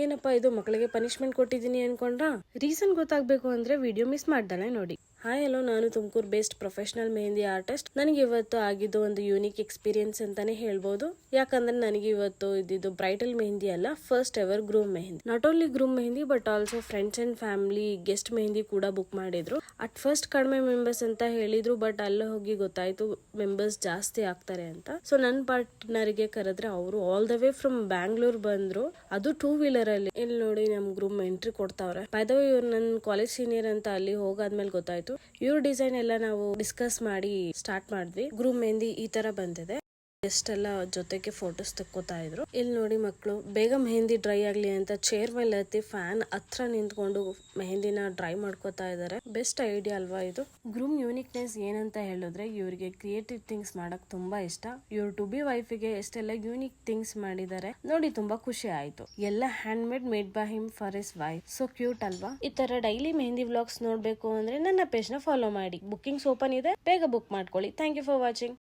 ಏನಪ್ಪಾ ಇದು ಮಕ್ಕಳಿಗೆ ಪನಿಷ್ಮೆಂಟ್ ಕೊಟ್ಟಿದ್ದೀನಿ ಅನ್ಕೊಂಡ್ರಾ? ರೀಸನ್ ಗೊತ್ತಾಗ್ಬೇಕು ಅಂದ್ರೆ ವಿಡಿಯೋ ಮಿಸ್ ಮಾಡ್ದಲ್ಲ ನೋಡಿ. ಹಾಯ್ ಹಲೋ, ನಾನು Tumakuru based professional mehndi artist. ನನಗೆ ಇವತ್ತು ಆಗಿದ್ದು ಒಂದು ಯೂನಿಕ್ ಎಕ್ಸ್ಪೀರಿಯನ್ಸ್ ಅಂತಾನೆ ಹೇಳ್ಬೋದು. ಯಾಕಂದ್ರೆ ನನಗೆ ಇವತ್ತು ಇದ್ದಿದ್ದು ಬ್ರೈಡಲ್ ಮೆಹಂದಿ ಅಲ್ಲ, first ever groom mehndi. Not only groom mehndi but also friends and family guest mehndi ಕೂಡ ಬುಕ್ ಮಾಡಿದ್ರು. ಅಟ್ ಫಸ್ಟ್ ಕಡಿಮೆ ಮೆಂಬರ್ಸ್ ಅಂತ ಹೇಳಿದ್ರು, ಬಟ್ ಅಲ್ಲಿ ಹೋಗಿ ಗೊತ್ತಾಯ್ತು ಮೆಂಬರ್ಸ್ ಜಾಸ್ತಿ ಆಗ್ತಾರೆ ಅಂತ. ಸೊ ನನ್ನ ಪಾರ್ಟ್ನರ್ಗೆ ಕರೆದ್ರೆ ಅವರು all the way from Bangalore ಬಂದ್ರು, ಅದು 2 ವೀಲರ್ ಅಲ್ಲಿ. ಇಲ್ಲಿ ನೋಡಿ ನಮ್ ಗ್ರೂಮ್ ಎಂಟ್ರಿ ಕೊಡ್ತಾವ್ರೆ. ಬೈ ದ ವೇ ಇವ್ರು ನನ್ನ ಕಾಲೇಜ್ ಸೀನಿಯರ್ ಅಂತ ಅಲ್ಲಿ ಹೋಗಾದ್ಮೇಲೆ ಗೊತ್ತಾಯ್ತು. ಇವ್ರ ಡಿಸೈನ್ ಎಲ್ಲ ನಾವು ಡಿಸ್ಕಸ್ ಮಾಡಿ ಸ್ಟಾರ್ಟ್ ಮಾಡಿದ್ವಿ. ಗ್ರೂಮ್ ಮೆಹಂದಿ ಈ ತರ ಬಂದಿದೆ. ಎಷ್ಟೆಲ್ಲ ಜೊತೆಗೆ ಫೋಟೋಸ್ ತಕ್ಕೋತಾ ಇದ್ರು. ಇಲ್ಲಿ ನೋಡಿ ಮಕ್ಕಳು ಬೇಗ ಮೆಹಂದಿ ಡ್ರೈ ಆಗ್ಲಿ ಅಂತ ಚೇರ್ ಮೇಲೆ ಹತ್ತಿ ಫ್ಯಾನ್ ಹತ್ರ ನಿಂತ್ಕೊಂಡು ಮೆಹಂದಿನ ಡ್ರೈ ಮಾಡ್ಕೋತಾ ಇದಾರೆ. ಬೆಸ್ಟ್ ಐಡಿಯಾ ಅಲ್ವಾ ಇದು? ಗ್ರೂಮ್ ಯೂನಿಕ್ನೆಸ್ ಏನಂತ ಹೇಳಿದ್ರೆ, ಇವ್ರಿಗೆ ಕ್ರಿಯೇಟಿವ್ ಥಿಂಗ್ಸ್ ಮಾಡಕ್ ತುಂಬಾ ಇಷ್ಟ. ಇವ್ರು ಟು ಬಿ ವೈಫಿಗೆ ಎಷ್ಟೆಲ್ಲ ಯೂನಿಕ್ ಥಿಂಗ್ಸ್ ಮಾಡಿದ್ದಾರೆ ನೋಡಿ, ತುಂಬಾ ಖುಷಿ ಆಯ್ತು. ಎಲ್ಲ hand made by him for his wife. So cute ಅಲ್ವಾ? ಈ ತರ ಡೈಲಿ ಮೆಹಂದಿ ವ್ಲಾಗ್ಸ್ ನೋಡ್ಬೇಕು ಅಂದ್ರೆ ನನ್ನ ಪೇಜ್ ನ ಫಾಲೋ ಮಾಡಿ. ಬುಕಿಂಗ್ಸ್ ಓಪನ್ ಇದೆ, ಬೇಗ ಬುಕ್ ಮಾಡ್ಕೊಳ್ಳಿ. Thank you for watching.